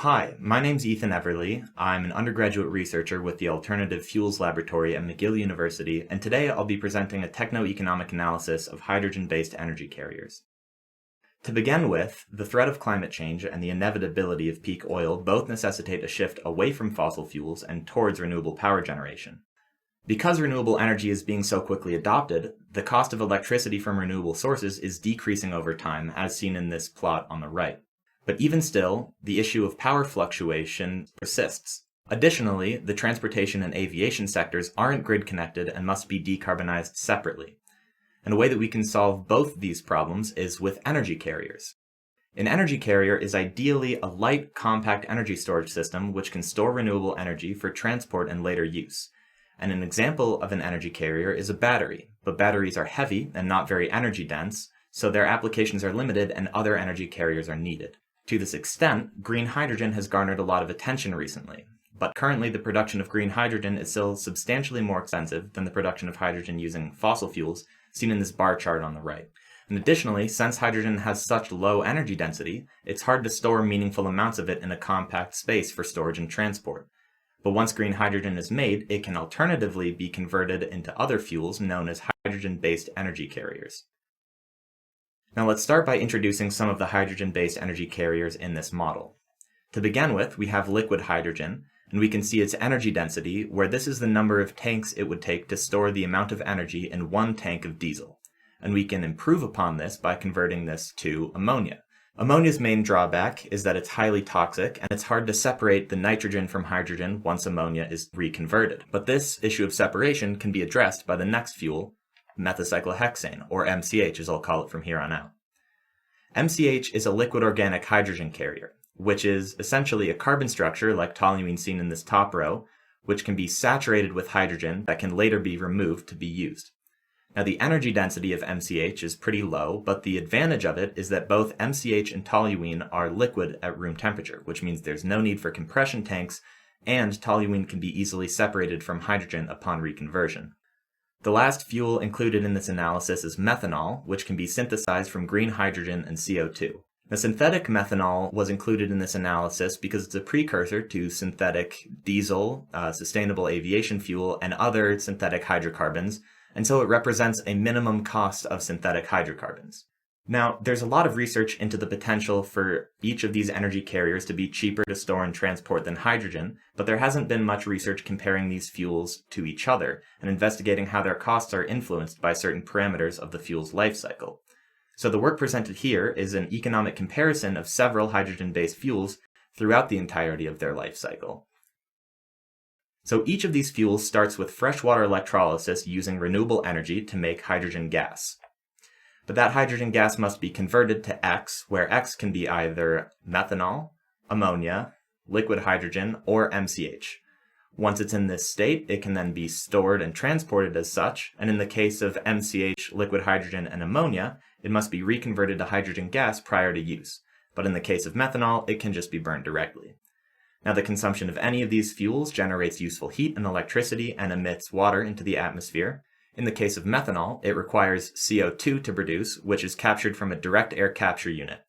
Hi, my name's Ethan Everly. I'm an undergraduate researcher with the Alternative Fuels Laboratory at McGill University, and today I'll be presenting a techno-economic analysis of hydrogen-based energy carriers. To begin with, the threat of climate change and the inevitability of peak oil both necessitate a shift away from fossil fuels and towards renewable power generation. Because renewable energy is being so quickly adopted, the cost of electricity from renewable sources is decreasing over time, as seen in this plot on the right. But even still, the issue of power fluctuation persists. Additionally, the transportation and aviation sectors aren't grid connected and must be decarbonized separately. And a way that we can solve both these problems is with energy carriers. An energy carrier is ideally a light, compact energy storage system which can store renewable energy for transport and later use. And an example of an energy carrier is a battery, but batteries are heavy and not very energy dense, so their applications are limited and other energy carriers are needed. To this extent, green hydrogen has garnered a lot of attention recently, but currently the production of green hydrogen is still substantially more expensive than the production of hydrogen using fossil fuels, seen in this bar chart on the right. And additionally, since hydrogen has such low energy density, it's hard to store meaningful amounts of it in a compact space for storage and transport. But once green hydrogen is made, it can alternatively be converted into other fuels known as hydrogen-based energy carriers. Now let's start by introducing some of the hydrogen-based energy carriers in this model. To begin with, we have liquid hydrogen, and we can see its energy density, where this is the number of tanks it would take to store the amount of energy in one tank of diesel. And we can improve upon this by converting this to ammonia. Ammonia's main drawback is that it's highly toxic, and it's hard to separate the nitrogen from hydrogen once ammonia is reconverted. But this issue of separation can be addressed by the next fuel, methycyclohexane, or MCH as I'll call it from here on out. MCH is a liquid organic hydrogen carrier, which is essentially a carbon structure like toluene seen in this top row, which can be saturated with hydrogen that can later be removed to be used. Now the energy density of MCH is pretty low, but the advantage of it is that both MCH and toluene are liquid at room temperature, which means there's no need for compression tanks, and toluene can be easily separated from hydrogen upon reconversion. The last fuel included in this analysis is methanol, which can be synthesized from green hydrogen and CO2. Now, synthetic methanol was included in this analysis because it's a precursor to synthetic diesel, sustainable aviation fuel, and other synthetic hydrocarbons, and so it represents a minimum cost of synthetic hydrocarbons. Now, there's a lot of research into the potential for each of these energy carriers to be cheaper to store and transport than hydrogen, but there hasn't been much research comparing these fuels to each other and investigating how their costs are influenced by certain parameters of the fuel's life cycle. So the work presented here is an economic comparison of several hydrogen-based fuels throughout the entirety of their life cycle. So each of these fuels starts with freshwater electrolysis using renewable energy to make hydrogen gas. But that hydrogen gas must be converted to X, where X can be either methanol, ammonia, liquid hydrogen, or MCH. Once it's in this state, it can then be stored and transported as such, and in the case of MCH, liquid hydrogen, and ammonia, it must be reconverted to hydrogen gas prior to use. But in the case of methanol, it can just be burned directly. Now, the consumption of any of these fuels generates useful heat and electricity and emits water into the atmosphere. In the case of methanol, it requires CO2 to produce, which is captured from a direct air capture unit.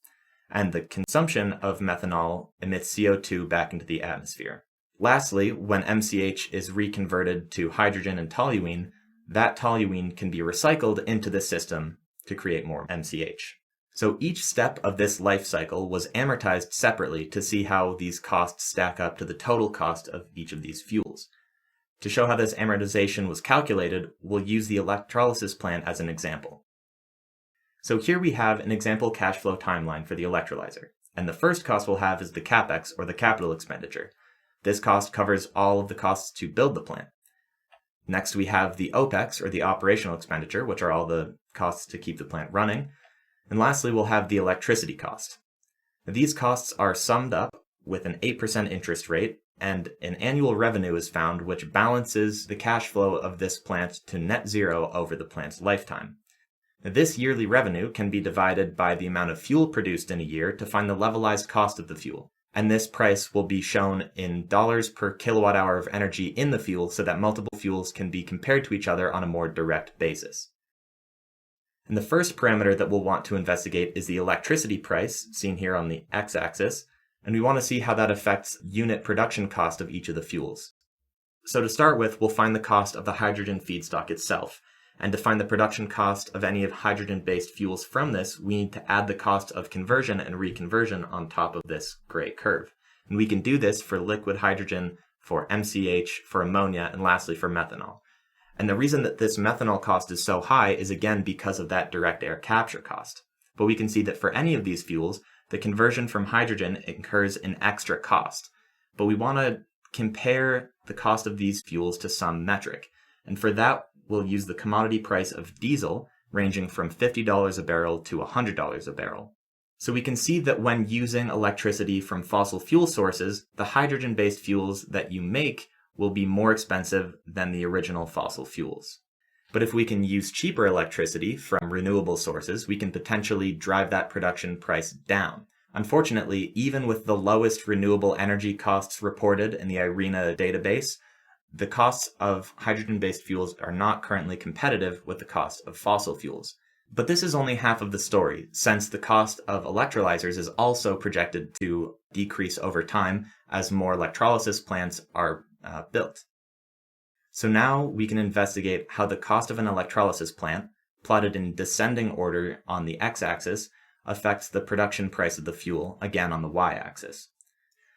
And the consumption of methanol emits CO2 back into the atmosphere. Lastly, when MCH is reconverted to hydrogen and toluene, that toluene can be recycled into the system to create more MCH. So each step of this life cycle was amortized separately to see how these costs stack up to the total cost of each of these fuels. To show how this amortization was calculated, we'll use the electrolysis plant as an example. So here we have an example cash flow timeline for the electrolyzer, and the first cost we'll have is the CapEx, or the capital expenditure. This cost covers all of the costs to build the plant. Next we have the OPEX, or the operational expenditure, which are all the costs to keep the plant running. And lastly we'll have the electricity cost. Now, these costs are summed up with an 8% interest rate, and an annual revenue is found which balances the cash flow of this plant to net zero over the plant's lifetime. Now, this yearly revenue can be divided by the amount of fuel produced in a year to find the levelized cost of the fuel. And this price will be shown in dollars per kilowatt hour of energy in the fuel so that multiple fuels can be compared to each other on a more direct basis. And the first parameter that we'll want to investigate is the electricity price, seen here on the x-axis, And we want to see how that affects unit production cost of each of the fuels. So to start with, we'll find the cost of the hydrogen feedstock itself. And to find the production cost of any of hydrogen-based fuels from this, we need to add the cost of conversion and reconversion on top of this gray curve. And we can do this for liquid hydrogen, for MCH, for ammonia, and lastly for methanol. And the reason that this methanol cost is so high is again because of that direct air capture cost. But we can see that for any of these fuels, the conversion from hydrogen incurs an extra cost. But we want to compare the cost of these fuels to some metric. And for that, we'll use the commodity price of diesel, ranging from $50 a barrel to $100 a barrel. So we can see that when using electricity from fossil fuel sources, the hydrogen-based fuels that you make will be more expensive than the original fossil fuels. But if we can use cheaper electricity from renewable sources, we can potentially drive that production price down. Unfortunately, even with the lowest renewable energy costs reported in the IRENA database, the costs of hydrogen-based fuels are not currently competitive with the cost of fossil fuels. But this is only half of the story, since the cost of electrolyzers is also projected to decrease over time as more electrolysis plants are built. So now we can investigate how the cost of an electrolysis plant, plotted in descending order on the x-axis, affects the production price of the fuel, again on the y-axis.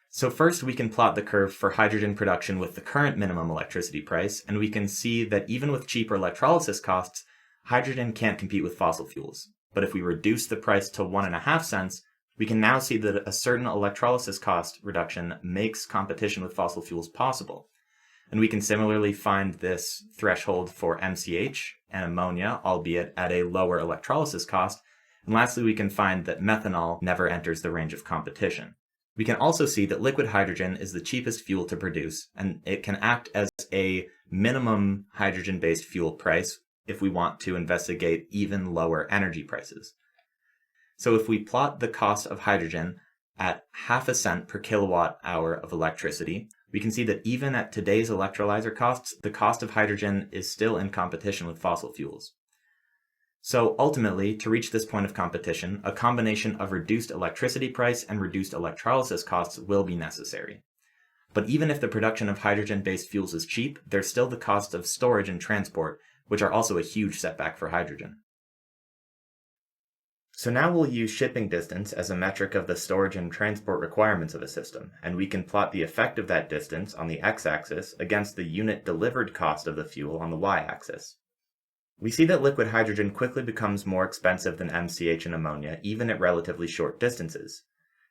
So first we can plot the curve for hydrogen production with the current minimum electricity price, and we can see that even with cheaper electrolysis costs, hydrogen can't compete with fossil fuels. But if we reduce the price to 1.5 cents, we can now see that a certain electrolysis cost reduction makes competition with fossil fuels possible. And we can similarly find this threshold for MCH and ammonia, albeit at a lower electrolysis cost. And lastly, we can find that methanol never enters the range of competition. We can also see that liquid hydrogen is the cheapest fuel to produce, and it can act as a minimum hydrogen-based fuel price if we want to investigate even lower energy prices. So if we plot the cost of hydrogen at 0.5 cents per kilowatt hour of electricity, we can see that even at today's electrolyzer costs, the cost of hydrogen is still in competition with fossil fuels. So ultimately, to reach this point of competition, a combination of reduced electricity price and reduced electrolysis costs will be necessary. But even if the production of hydrogen-based fuels is cheap, there's still the cost of storage and transport, which are also a huge setback for hydrogen. So now we'll use shipping distance as a metric of the storage and transport requirements of a system, and we can plot the effect of that distance on the x-axis against the unit delivered cost of the fuel on the y-axis. We see that liquid hydrogen quickly becomes more expensive than MCH and ammonia, even at relatively short distances.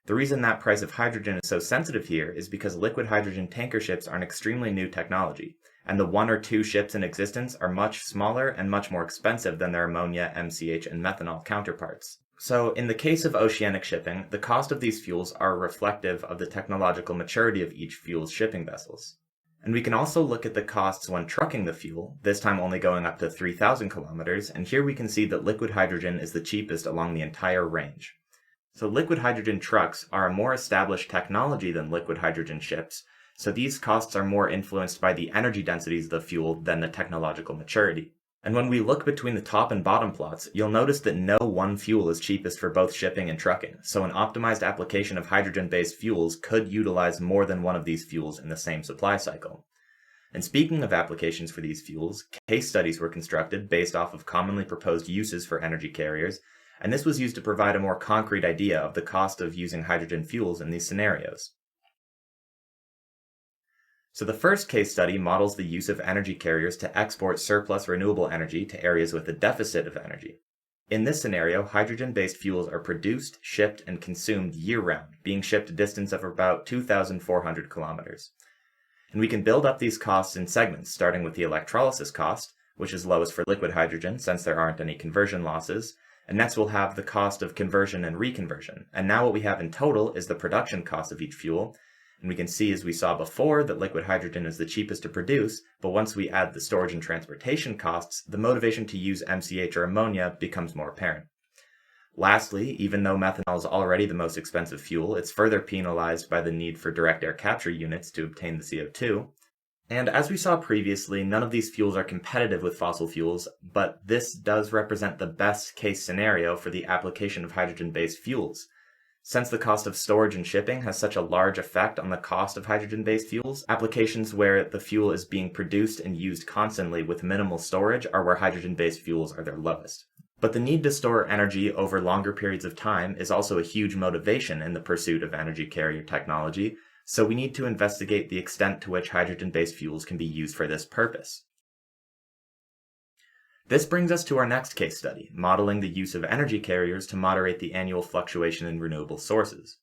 The reason that price of hydrogen is so sensitive here is because liquid hydrogen tanker ships are an extremely new technology, and the 1 or 2 ships in existence are much smaller and much more expensive than their ammonia, MCH, and methanol counterparts. So in the case of oceanic shipping, the cost of these fuels are reflective of the technological maturity of each fuel's shipping vessels. And we can also look at the costs when trucking the fuel, this time only going up to 3,000 kilometers, and here we can see that liquid hydrogen is the cheapest along the entire range. So liquid hydrogen trucks are a more established technology than liquid hydrogen ships, so these costs are more influenced by the energy densities of the fuel than the technological maturity. And when we look between the top and bottom plots, you'll notice that no one fuel is cheapest for both shipping and trucking, so an optimized application of hydrogen-based fuels could utilize more than one of these fuels in the same supply cycle. And speaking of applications for these fuels, case studies were constructed based off of commonly proposed uses for energy carriers, and this was used to provide a more concrete idea of the cost of using hydrogen fuels in these scenarios. So the first case study models the use of energy carriers to export surplus renewable energy to areas with a deficit of energy. In this scenario, hydrogen-based fuels are produced, shipped, and consumed year-round, being shipped a distance of about 2,400 kilometers. And we can build up these costs in segments, starting with the electrolysis cost, which is lowest for liquid hydrogen since there aren't any conversion losses, and next we'll have the cost of conversion and reconversion. And now what we have in total is the production cost of each fuel. And we can see, as we saw before, that liquid hydrogen is the cheapest to produce, but once we add the storage and transportation costs, the motivation to use MCH or ammonia becomes more apparent. Lastly, even though methanol is already the most expensive fuel, it's further penalized by the need for direct air capture units to obtain the CO2. And as we saw previously, none of these fuels are competitive with fossil fuels, but this does represent the best case scenario for the application of hydrogen-based fuels. Since the cost of storage and shipping has such a large effect on the cost of hydrogen-based fuels, applications where the fuel is being produced and used constantly with minimal storage are where hydrogen-based fuels are their lowest. But the need to store energy over longer periods of time is also a huge motivation in the pursuit of energy carrier technology, so we need to investigate the extent to which hydrogen-based fuels can be used for this purpose. This brings us to our next case study, modeling the use of energy carriers to moderate the annual fluctuation in renewable sources.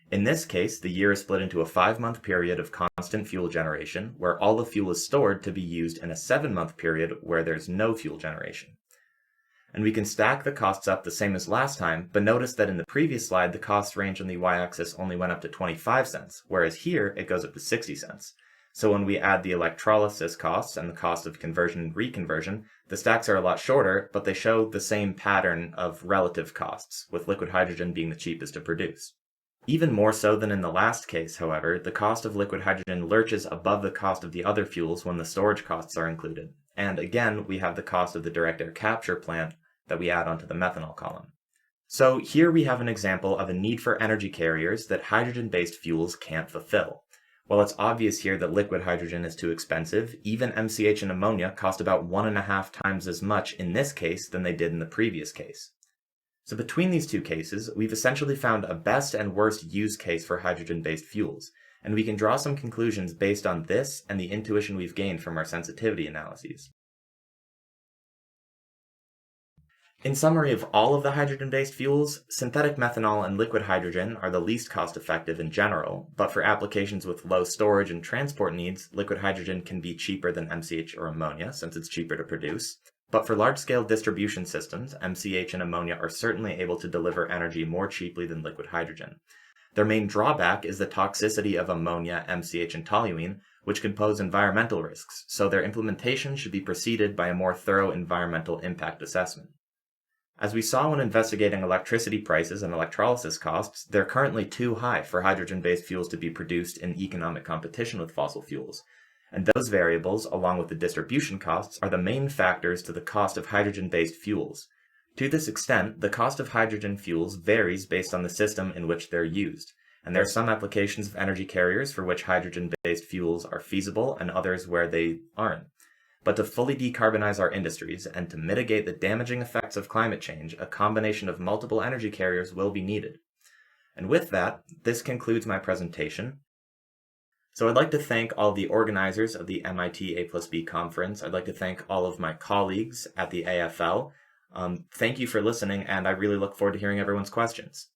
In this case, the year is split into a 5-month period of constant fuel generation, where all the fuel is stored to be used in a 7-month period where there's no fuel generation. And we can stack the costs up the same as last time, but notice that in the previous slide, the cost range on the y-axis only went up to 25 cents, whereas here it goes up to 60 cents. So when we add the electrolysis costs and the cost of conversion and reconversion, the stacks are a lot shorter, but they show the same pattern of relative costs, with liquid hydrogen being the cheapest to produce. Even more so than in the last case, however, the cost of liquid hydrogen lurches above the cost of the other fuels when the storage costs are included. And again, we have the cost of the direct air capture plant that we add onto the methanol column. So here we have an example of a need for energy carriers that hydrogen-based fuels can't fulfill. While it's obvious here that liquid hydrogen is too expensive, even MCH and ammonia cost about 1.5 times as much in this case than they did in the previous case. So between these two cases, we've essentially found a best and worst use case for hydrogen-based fuels, and we can draw some conclusions based on this and the intuition we've gained from our sensitivity analyses. In summary of all of the hydrogen-based fuels, synthetic methanol and liquid hydrogen are the least cost-effective in general, but for applications with low storage and transport needs, liquid hydrogen can be cheaper than MCH or ammonia since it's cheaper to produce. But for large-scale distribution systems, MCH and ammonia are certainly able to deliver energy more cheaply than liquid hydrogen. Their main drawback is the toxicity of ammonia, MCH, and toluene, which can pose environmental risks, so their implementation should be preceded by a more thorough environmental impact assessment. As we saw when investigating electricity prices and electrolysis costs, they're currently too high for hydrogen-based fuels to be produced in economic competition with fossil fuels. And those variables, along with the distribution costs, are the main factors to the cost of hydrogen-based fuels. To this extent, the cost of hydrogen fuels varies based on the system in which they're used, and there are some applications of energy carriers for which hydrogen-based fuels are feasible and others where they aren't. But to fully decarbonize our industries and to mitigate the damaging effects of climate change, a combination of multiple energy carriers will be needed. And with that, this concludes my presentation. So I'd like to thank all the organizers of the MIT A+B conference. I'd like to thank all of my colleagues at the AFL. Thank you for listening, and I really look forward to hearing everyone's questions.